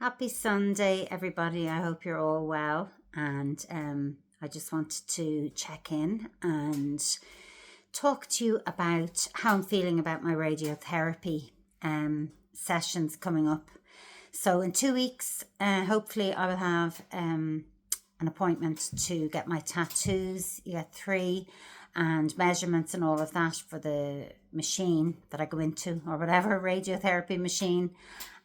Happy Sunday, everybody. I hope you're all well. And I just wanted to check in and talk to you about how I'm feeling about my radiotherapy sessions coming up. So, in 2 weeks, hopefully, I will have an appointment to get my tattoos. You get three, and measurements and all of that for the machine that I go into, or whatever radiotherapy machine.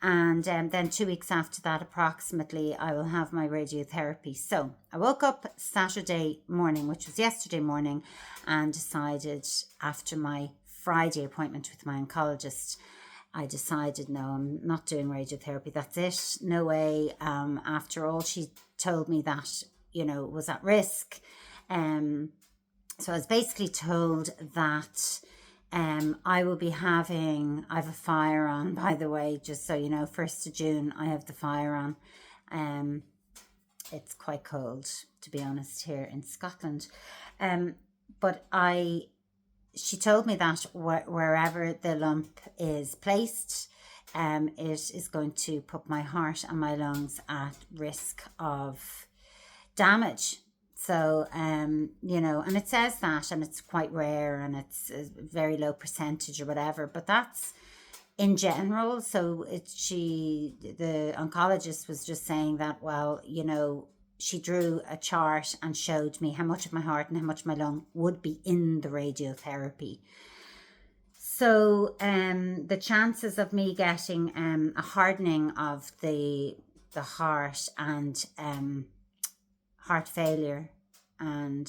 And then 2 weeks after that, approximately, I will have my radiotherapy. So I woke up Saturday morning, which was yesterday morning, and decided after my Friday appointment with my oncologist, I decided, no, I'm not doing radiotherapy. That's it. No way. After all, she told me that, was at risk. So I was basically told that I will be I have a fire on, by the way, just so you know, 1st of June, I have the fire on. It's quite cold, to be honest, here in Scotland. But she told me that wherever the lump is placed, it is going to put my heart and my lungs at risk of damage. So, and it says that, and it's quite rare, and it's a very low percentage or whatever, but that's in general. So the oncologist was just saying that, well, she drew a chart and showed me how much of my heart and how much of my lung would be in the radiotherapy. So, the chances of me getting a hardening of the heart and heart failure and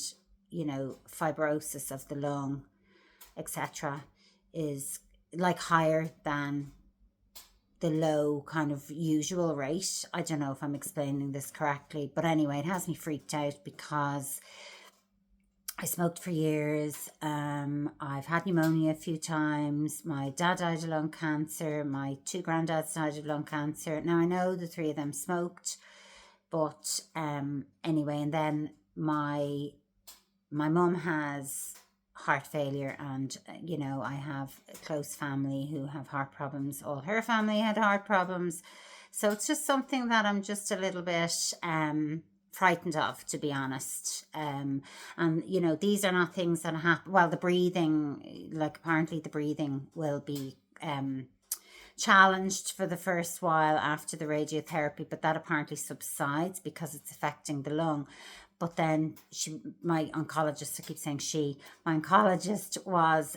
fibrosis of the lung, etc., is like higher than the low kind of usual rate. I don't know if I'm explaining this correctly, but anyway, it has me freaked out because I smoked for years. I've had pneumonia a few times. My dad died of lung cancer. My two granddads died of lung cancer. Now I know the three of them smoked, but anyway, and then my mum has heart failure, and I have a close family who have heart problems. All her family had heart problems, so it's just something that I'm just a little bit frightened of, to be honest. And these are not things that happen. Well, the breathing, like apparently the breathing will be challenged for the first while after the radiotherapy, but that apparently subsides because it's affecting the lung. But then my oncologist, I keep saying my oncologist was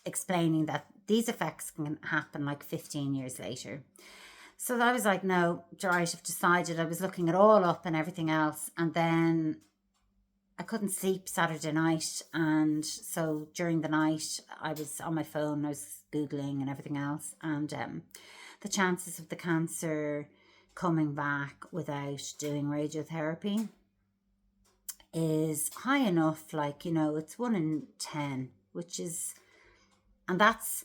explaining that these effects can happen like 15 years later. So I was like, no, right, I've decided. I was looking it all up and everything else, and then I couldn't sleep Saturday night, and so during the night I was on my phone, I was Googling and everything else, and the chances of the cancer coming back without doing radiotherapy is high enough, like, it's 1 in 10, which is, and that's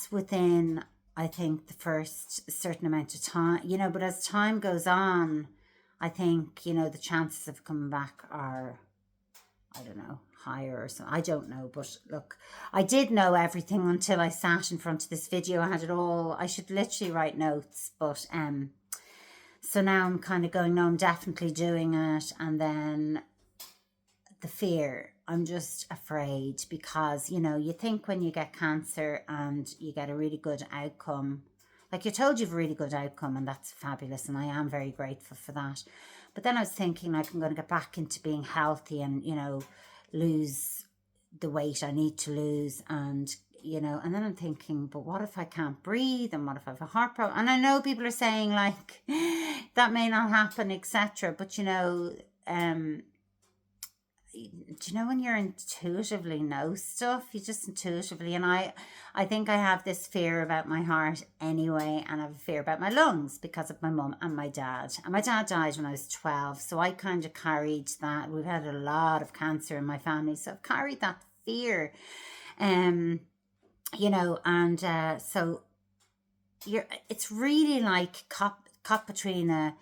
within, I think, the first certain amount of time, but as time goes on, I think, the chances of coming back are, I don't know, higher or something. I don't know, but look, I did know everything until I sat in front of this video. I had it all. I should literally write notes, but so now I'm kind of going, no, I'm definitely doing it. And then the fear, I'm just afraid because, you think when you get cancer and you get a really good outcome, like you're told you have a really good outcome, and that's fabulous, and I am very grateful for that. But then I was thinking, like, I'm going to get back into being healthy and, lose the weight I need to lose, and, and then I'm thinking, but what if I can't breathe, and what if I have a heart problem? And I know people are saying, like, that may not happen, etc. But, do you know when you're intuitively know stuff, you just intuitively, and I think I have this fear about my heart anyway, and I have a fear about my lungs because of my mum and my dad. And my dad died when I was 12, so I kind of carried that. We've had a lot of cancer in my family, so I've carried that fear, and so it's really like caught between a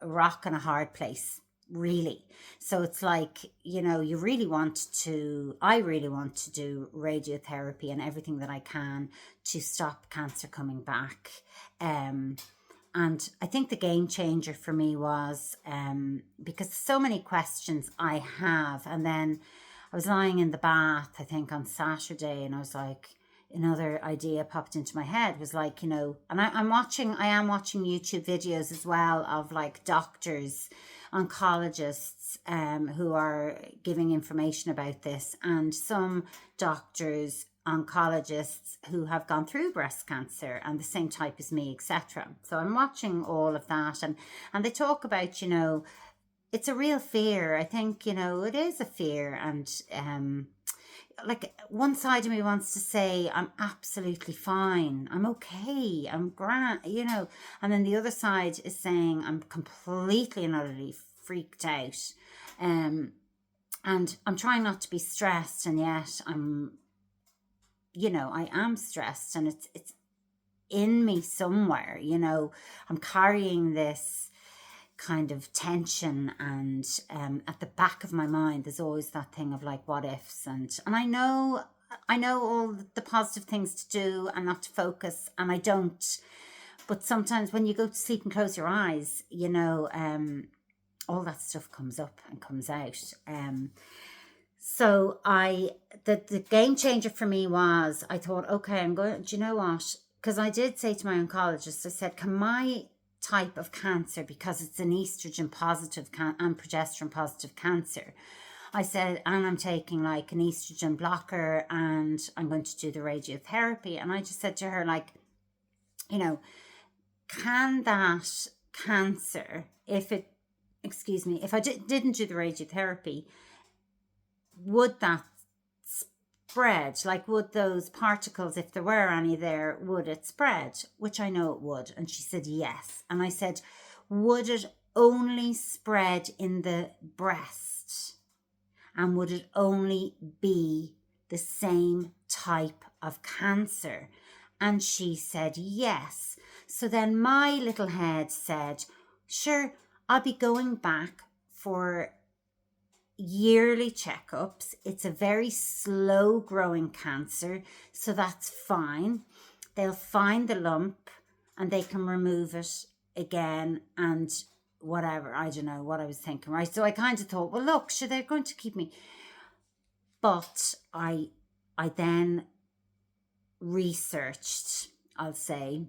rock and a hard place, really. So it's like, I really want to do radiotherapy and everything that I can to stop cancer coming back. And I think the game changer for me was because so many questions I have. And then I was lying in the bath, I think on Saturday, and I was like, another idea popped into my head, was like, and I am watching YouTube videos as well of like doctors, oncologists who are giving information about this, and some doctors, oncologists who have gone through breast cancer and the same type as me, etc. So I'm watching all of that, and they talk about, it's a real fear. I think, it is a fear, and like one side of me wants to say I'm absolutely fine, I'm okay, I'm grand, and then the other side is saying I'm completely and utterly freaked out, and I'm trying not to be stressed, and yet I am stressed, and it's in me somewhere. I'm carrying this kind of tension, and at the back of my mind there's always that thing of like, what ifs, and I know all the positive things to do and not to focus, and I don't, but sometimes when you go to sleep and close your eyes, all that stuff comes up and comes out. So the game changer for me was, I thought, okay, I'm going, do you know what, because I did say to my oncologist, I said, can my type of cancer, because it's an estrogen positive and progesterone positive cancer, I said, and I'm taking like an estrogen blocker, and I'm going to do the radiotherapy, and I just said to her, like, can that cancer, if I didn't do the radiotherapy, would that spread? Like, would those particles, if there were any there, would it spread? Which I know it would. And she said yes. And I said, would it only spread in the breast? And would it only be the same type of cancer? And she said yes. So then my little head said, sure, I'll be going back for yearly checkups. It's a very slow growing cancer, so that's fine. They'll find the lump and they can remove it again, and whatever. I don't know what I was thinking, right? So I kind of thought, well, look, sure, they're going to keep me. But I then researched, I'll say,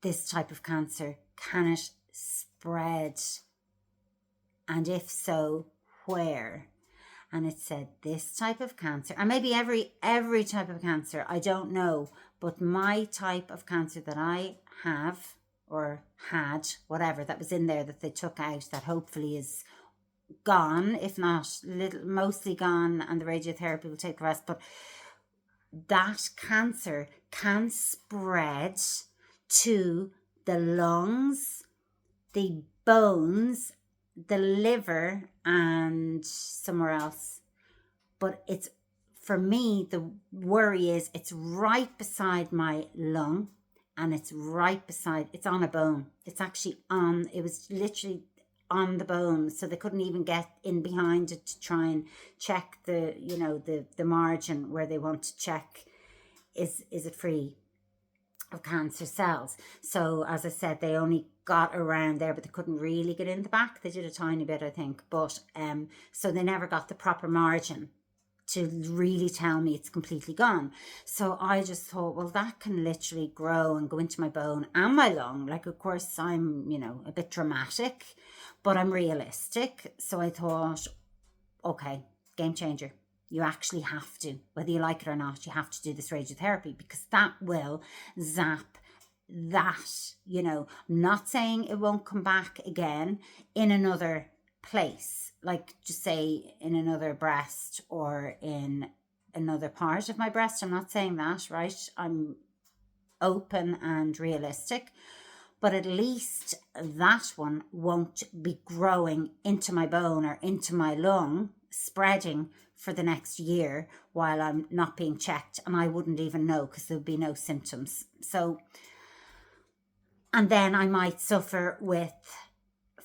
this type of cancer, can it spread? And if so, where? And it said this type of cancer, and maybe every type of cancer, I don't know, but my type of cancer that I have or had, whatever that was in there that they took out, that hopefully is gone, if not mostly gone, and the radiotherapy will take the rest, but that cancer can spread to the lungs, the bones, the liver, and somewhere else. But it's, for me, the worry is it's right beside my lung, and it's on a bone. It's actually it was literally on the bone, so they couldn't even get in behind it to try and check the margin where they want to check is it free of cancer cells. So as I said, they only got around there, but they couldn't really get in the back. They did a tiny bit, I think, but so they never got the proper margin to really tell me it's completely gone. So I just thought, well, that can literally grow and go into my bone and my lung. Like, of course, I'm, a bit dramatic, but I'm realistic. So I thought, okay, game changer. You actually have to, whether you like it or not, you have to do this radiotherapy, because that will zap that, I'm not saying it won't come back again in another place, like just say in another breast or in another part of my breast. I'm not saying that, right? I'm open and realistic, but at least that one won't be growing into my bone or into my lung, spreading for the next year while I'm not being checked, and I wouldn't even know because there would be no symptoms. So, and then I might suffer with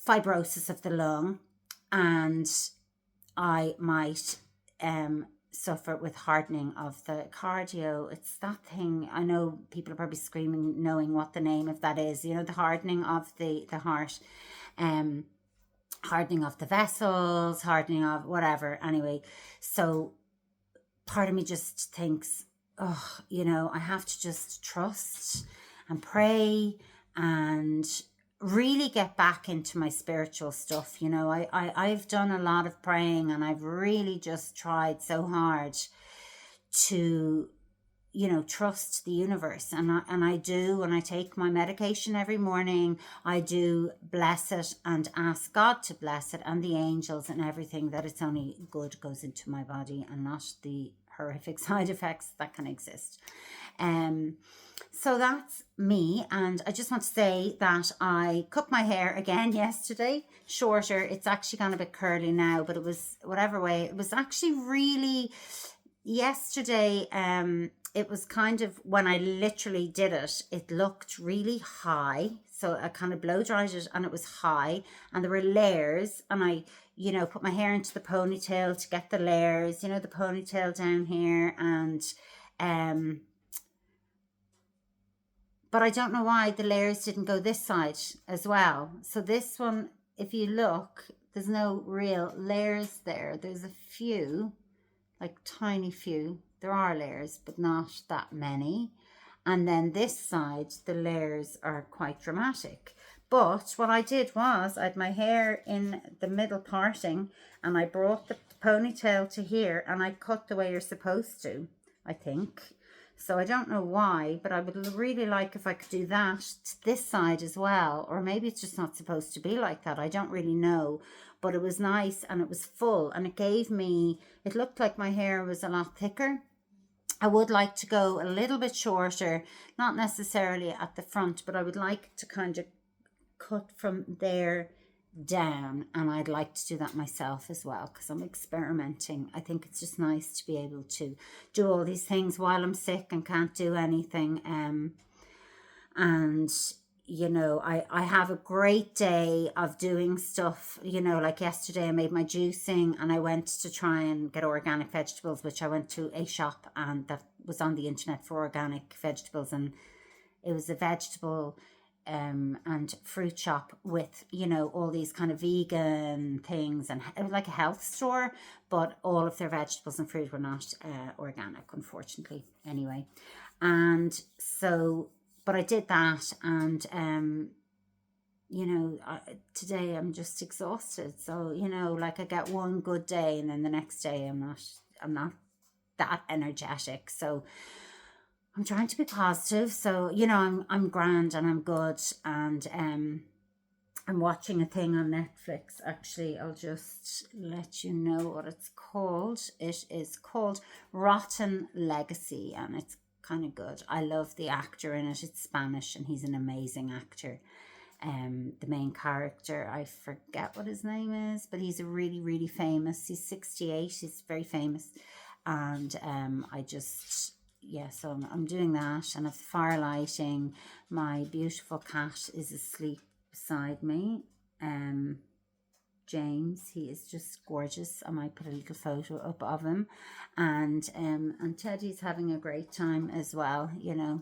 fibrosis of the lung, and I might suffer with hardening of the cardio. It's that thing. I know people are probably screaming, knowing what the name of that is. You know, the hardening of the heart, hardening of the vessels, hardening of whatever. Anyway, so part of me just thinks, oh, you know, I have to just trust and pray and really get back into my spiritual stuff. You know, I've done a lot of praying, and I've really just tried so hard to, you know, trust the universe. And I do, and I take my medication every morning. I do bless it and ask God to bless it, and the angels and everything, that it's only good goes into my body and not the horrific side effects that can exist. So that's me. And I just want to say that I cut my hair again yesterday, shorter. It's actually gone a bit curly now, but it was, whatever way, it was actually really, yesterday, it was kind of, when I literally did it, it looked really high. So I kind of blow dried it, and it was high, and there were layers, and I, you know, put my hair into the ponytail to get the layers, you know, the ponytail down here. And but I don't know why the layers didn't go this side as well. So this one, if you look, there's no real layers there. There's a few, like tiny few. There are layers, but not that many. And then this side, the layers are quite dramatic. But what I did was, I had my hair in the middle parting, and I brought the ponytail to here, and I cut the way you're supposed to, I think. So I don't know why, but I would really like if I could do that to this side as well. Or maybe it's just not supposed to be like that. I don't really know. But it was nice, and it was full, and it gave me, it looked like my hair was a lot thicker. I would like to go a little bit shorter, not necessarily at the front, but I would like to kind of cut from there down, and I'd like to do that myself as well, because I'm experimenting. I think it's just nice to be able to do all these things while I'm sick and can't do anything. And you know, I have a great day of doing stuff. You know, like yesterday I made my juicing, and I went to try and get organic vegetables, which I went to a shop, and that was on the internet for organic vegetables, and it was a vegetable and fruit shop with, you know, all these kind of vegan things, and it was like a health store, but all of their vegetables and fruit were not organic, unfortunately, anyway. And so, but I did that, and you know, today I'm just exhausted. So, you know, like I get one good day, and then the next day I'm not that energetic. So I'm trying to be positive. So, you know, I'm grand, and I'm good, and I'm watching a thing on Netflix. Actually, I'll just let you know what it's called. It is called Rotten Legacy, and it's kind of good. I love the actor in it. It's Spanish, and he's an amazing actor. The main character, I forget what his name is, but he's a really, really famous. He's 68. He's very famous, and I just, yeah. So I'm doing that, and I have fire lighting. My beautiful cat is asleep beside me. James, he is just gorgeous. I might put a little photo up of him, and Teddy's having a great time as well, you know.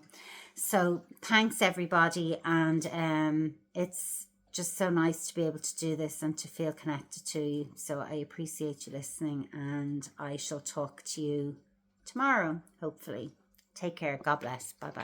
So thanks everybody, and it's just so nice to be able to do this and to feel connected to you. So I appreciate you listening, and I shall talk to you tomorrow, hopefully. Take care. God bless. Bye bye.